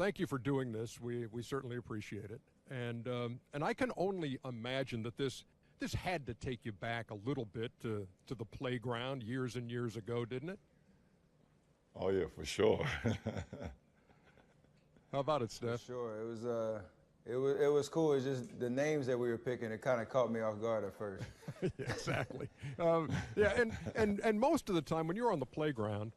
thank you for doing this. We certainly appreciate it. And I can only imagine that this had to take you back a little bit to the playground years and years ago, didn't it? Oh yeah, for sure. How about it, Steph? Sure, it was cool. It's just the names that we were picking. It kind of caught me off guard at first. Yeah, exactly. Yeah, and most of the time when you're on the playground,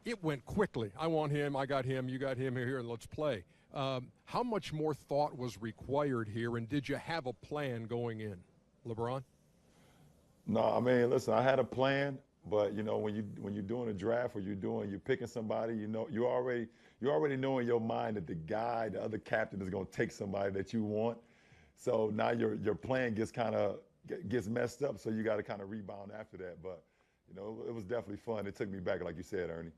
it went quickly. I want him, I got him, you got him here, and let's play. How much more thought was required here, and did you have a plan going in, LeBron? No, I mean, listen, I had a plan, but you know, when you're doing a draft or you're picking somebody, you know, you already know in your mind that the other captain is going to take somebody that you want. So now your plan gets messed up. So you got to kind of rebound after that. But you know, it was definitely fun. It took me back, like you said, Ernie.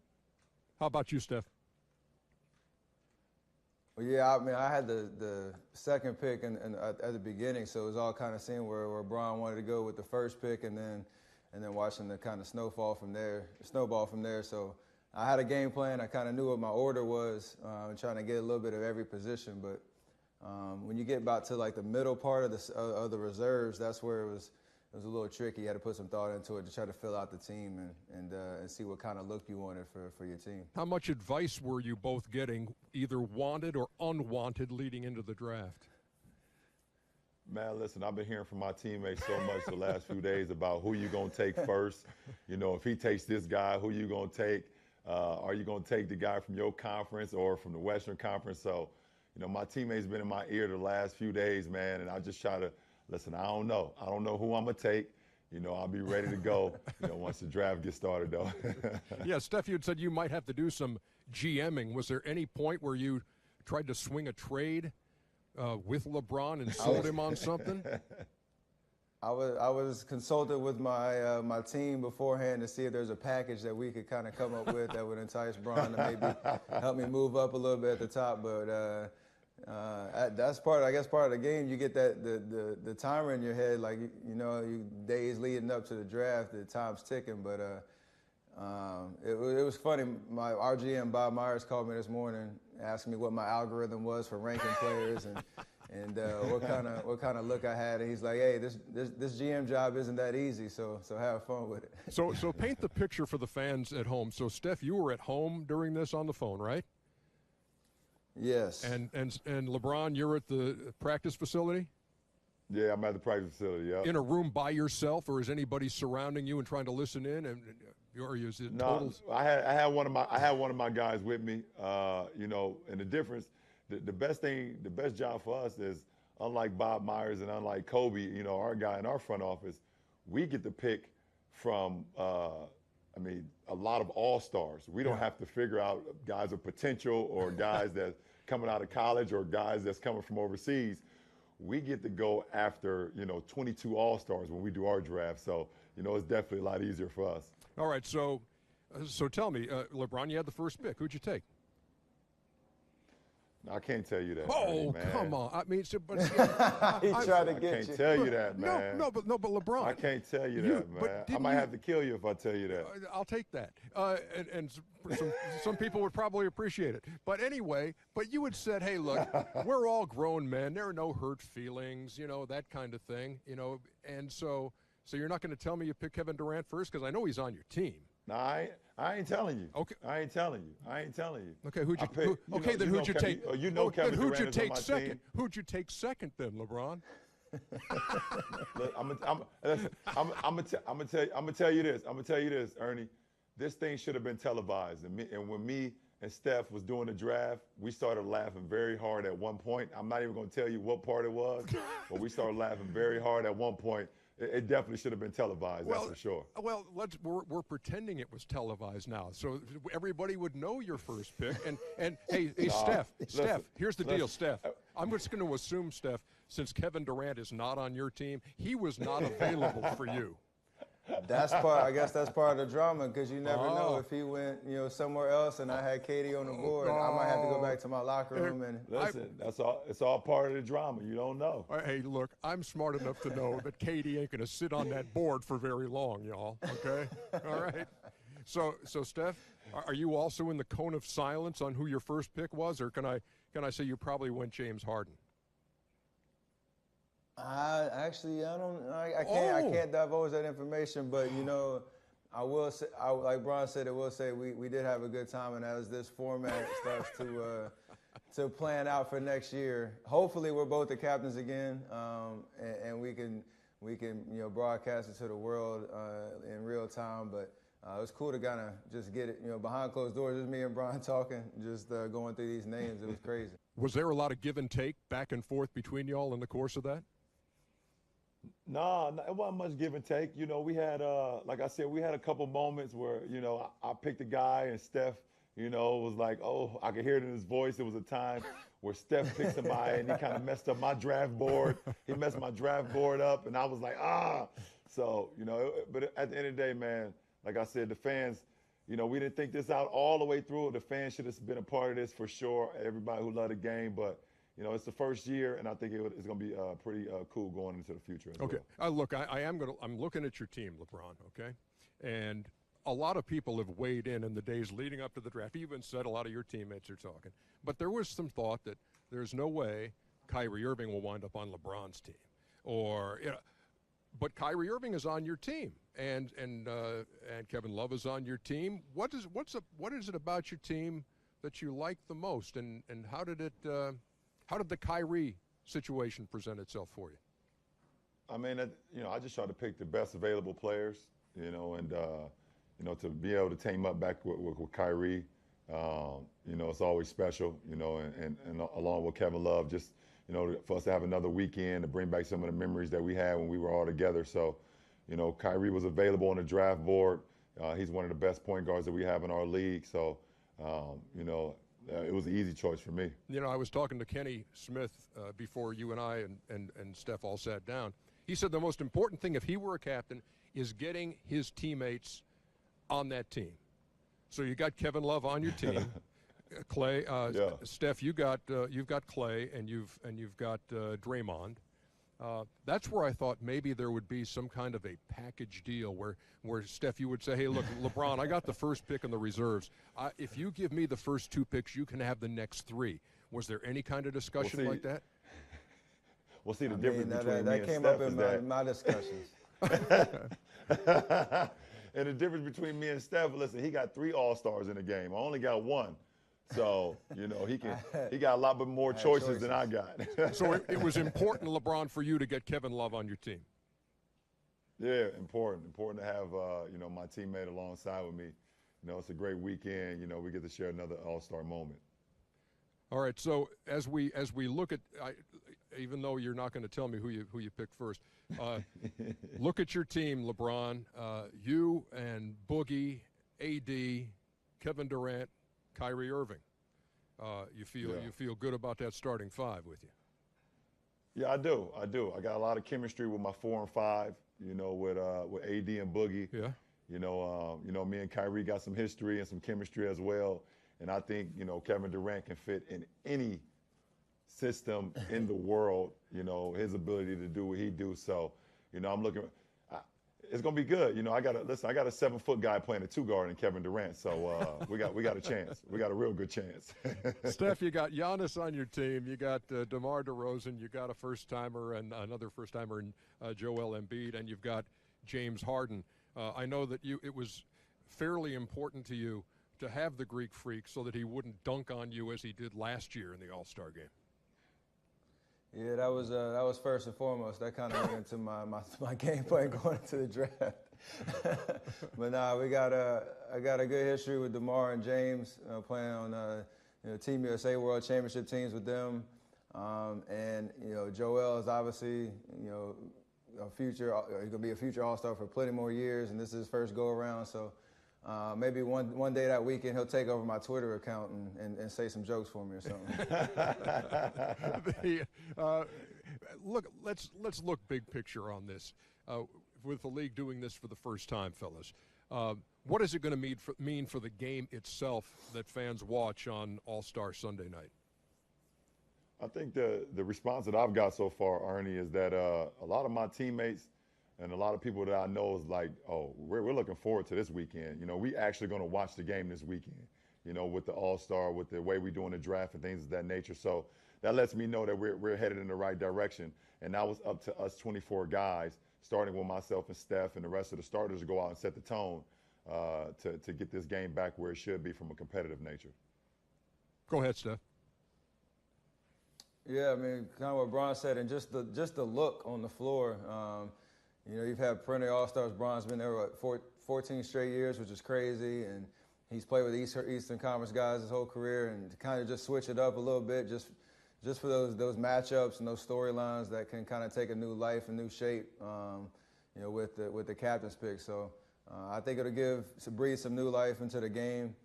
How about you, Steph? Well, yeah, I mean, I had the second pick at the beginning, so it was all kind of seeing where Brian wanted to go with the first pick, and then watching the kind of snowball from there. So I had a game plan. I kind of knew what my order was, trying to get a little bit of every position. But when you get about to like the middle part of the reserves, that's where it was a little tricky. You had to put some thought into it to try to fill out the team and see what kind of look you wanted for your team. How much advice were you both getting, either wanted or unwanted, leading into the draft? Man, listen, I've been hearing from my teammates so much the last few days about who you going to take first. You know, if he takes this guy, who you going to take? Are you going to take the guy from your conference or from the Western Conference? So, you know, my teammates been in my ear the last few days, man, and I just try to, listen, I don't know. I don't know who I'm going to take. You know, I'll be ready to go, you know, once the draft gets started, though. Yeah, Steph, you had said you might have to do some GMing. Was there any point where you tried to swing a trade with LeBron and sold him on something? I was consulted with my team beforehand to see if there's a package that we could kind of come up with that would entice Bron to maybe help me move up a little bit at the top. But that's part of the game. You get that the timer in your head, like you know, days leading up to the draft, the time's ticking. But it was funny. Our GM Bob Myers called me this morning, asking me what my algorithm was for ranking players and what kind of look I had. And he's like, "Hey, this GM job isn't that easy, so have fun with it." So paint the picture for the fans at home. So Steph, you were at home during this on the phone, right? Yes. And LeBron, you're at the practice facility? Yeah, I'm at the practice facility, yeah. In a room by yourself, or is anybody surrounding you and trying to listen in? Or is it total? No, I had one of my guys with me. You know, and the difference, the best job for us is, unlike Bob Myers and unlike Kobe, you know, our guy in our front office, we get to pick from a lot of all-stars. We don't have to figure out guys of potential or guys that's coming out of college or guys that's coming from overseas. We get to go after, you know, 22 all-stars when we do our draft. So, you know, it's definitely a lot easier for us. All right, so tell me, LeBron, you had the first pick. Who'd you take? I can't tell you that. Oh, man. come on! I mean, but he tried to get you. I can't tell you that, man. No, but LeBron. I can't tell you that, man. I might have to kill you if I tell you that. I'll take that. And some people would probably appreciate it. But anyway, you had said, "Hey, look, we're all grown men. There are no hurt feelings, you know, that kind of thing, you know." And so you're not going to tell me you picked Kevin Durant first, because I know he's on your team. No, I ain't telling you. Okay. I ain't telling you. Okay, who'd you take? You know Kevin Who'd Durant you is on take my second? team. Who'd you take second then, LeBron? Look, I'm gonna tell you this, Ernie. This thing should have been televised, and when me and Steph was doing the draft, we started laughing very hard at one point. I'm not even gonna tell you what part it was, but we started laughing very hard at one point. It definitely should have been televised, that's for sure. Well, we're pretending it was televised now, so everybody would know your first pick. And hey, Steph, here's the deal, Steph. I'm just going to assume, Steph, since Kevin Durant is not on your team, he was not available for you. I guess that's part of the drama, because you never know if he went, you know, somewhere else and I had Katie on the board. I might have to go back to my locker room and listen. It's all part of the drama. You don't know. Hey, look, I'm smart enough to know that Katie ain't going to sit on that board for very long, y'all. Okay, all right. So Steph, are you also in the cone of silence on who your first pick was, or can I say you probably went James Harden? Actually, I can't divulge that information, but I will say, like Bron said, I will say we did have a good time, and as this format starts to plan out for next year, hopefully we're both the captains again, and we can broadcast it to the world in real time. But it was cool to kind of just get it behind closed doors, just me and Bron talking, just going through these names. It was crazy. Was there a lot of give and take back and forth between y'all in the course of that? No, it wasn't much give and take. We had, like I said, we had a couple moments where, I picked a guy and Steph, was like, oh, I could hear it in his voice. It was a time where Steph picked somebody and he kind of messed up my draft board. He messed my draft board up, and I was like, ah. So, but at the end of the day, man, like I said, the fans, we didn't think this out all the way through. The fans should have been a part of this for sure. Everybody who loved the game, but it's the first year, and I think it's going to be pretty cool going into the future as okay. well. Look, I'm looking at your team, LeBron, okay? And a lot of people have weighed in the days leading up to the draft. You even said a lot of your teammates are talking. But there was some thought that there's no way Kyrie Irving will wind up on LeBron's team. But Kyrie Irving is on your team, and Kevin Love is on your team. What is it about your team that you like the most, and how did the Kyrie situation present itself for you? I mean, I just try to pick the best available players, and to be able to team up back with Kyrie, it's always special, and along with Kevin Love, just, for us to have another weekend to bring back some of the memories that we had when we were all together. So, Kyrie was available on the draft board. He's one of the best point guards that we have in our league. So, it was an easy choice for me. I was talking to Kenny Smith before you and I and Steph all sat down. He said the most important thing, if he were a captain, is getting his teammates on that team. So you got Kevin Love on your team, Clay. Yeah. Steph, you've got Clay, and you've got Draymond. That's where I thought maybe there would be some kind of a package deal where Steph, you would say, hey, look, LeBron, I got the first pick in the reserves. If you give me the first 2 picks, you can have the next 3. Was there any kind of discussion like that? We'll see the difference between me and Steph. That came up in my discussions. And the difference between me and Steph, listen, he got 3 All-Stars in the game. I only got 1. So, he got a lot more choices than I got. So it was important, LeBron, for you to get Kevin Love on your team. Yeah, important to have, my teammate alongside with me. It's a great weekend. We get to share another All-Star moment. All right, so as we look at, even though you're not going to tell me who you picked first, look at your team, LeBron. You and Boogie, AD, Kevin Durant, Kyrie Irving. You feel good about that starting 5 with you? Yeah, I do. I got a lot of chemistry with my 4 and 5. With AD and Boogie. Yeah. Me and Kyrie got some history and some chemistry as well. And I think, Kevin Durant can fit in any system in the world, his ability to do what he do. So, I'm looking, it's going to be good. I got a 7-foot guy playing a 2-guard in Kevin Durant. So we got a chance. We got a real good chance. Steph, you got Giannis on your team. You got DeMar DeRozan. You got a first-timer and another first-timer in Joel Embiid. And you've got James Harden. I know that it was fairly important to you to have the Greek Freak so that he wouldn't dunk on you as he did last year in the All-Star game. Yeah, that was first and foremost. That kind of went into my game plan going into the draft. But nah, I got a good history with DeMar and James, playing on Team USA World Championship teams with them. And Joel is obviously a future. He's gonna be a future All-Star for plenty more years, and this is his first go around. So maybe one day that weekend he'll take over my Twitter account and say some jokes for me or something. Look, let's look big picture on this. With the league doing this for the first time, fellas, what is it going to mean for the game itself that fans watch on All-Star Sunday night? I think the response that I've got so far, Ernie, is that a lot of my teammates And a lot of people that I know is like, oh, we're looking forward to this weekend. You know, we actually going to watch the game this weekend, you know, with the All-Star, with the way we're doing the draft and things of that nature. So that lets me know that we're headed in the right direction. And that was up to us 24 guys, starting with myself and Steph and the rest of the starters, to go out and set the tone to get this game back where it should be from a competitive nature. Go ahead, Steph. Yeah, I mean, kind of what Bron said, and just the look on the floor. You know, you've had perennial All-Stars. Bron's been there, 14 straight years, which is crazy, and he's played with Eastern Conference guys his whole career, and to kind of just switch it up a little bit, just for those matchups and those storylines that can kind of take a new life and new shape, you know, with the captain's pick. So I think it'll breathe some new life into the game.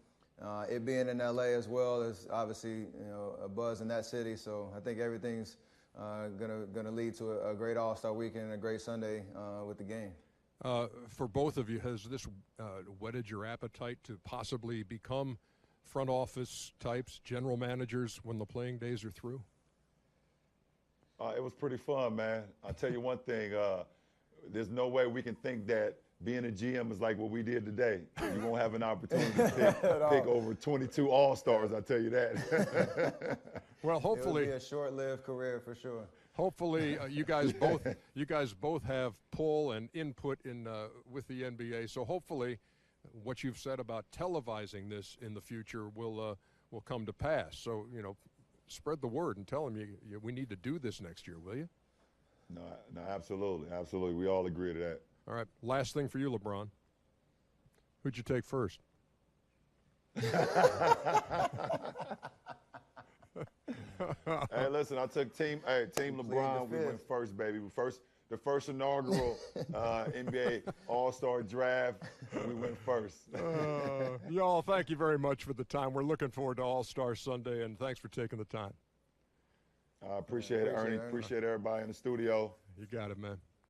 It being in LA as well is obviously, you know, a buzz in that city. So I think everything's gonna lead to a great All-Star weekend and a great Sunday with the game. For both of you, has this whetted your appetite to possibly become front office types, general managers, when the playing days are through? It was pretty fun, man. I'll tell you one thing. There's no way we can think that being a GM is like what we did today. You won't have an opportunity to pick over 22 All-Stars, I'll tell you that. Well, hopefully it'll be a short-lived career for sure. Hopefully, you guys both have pull and input in with the NBA. So hopefully, what you've said about televising this in the future will come to pass. So, you know, spread the word and tell them we need to do this next year, will you? No, absolutely. We all agree to that. All right. Last thing for you, LeBron. Who'd you take first? Hey, listen, I took Team LeBron. We went first, baby. The first inaugural NBA All-Star draft, we went first. Y'all, thank you very much for the time. We're looking forward to All-Star Sunday, and thanks for taking the time. I appreciate it, Ernie. Appreciate everybody in the studio. You got it, man.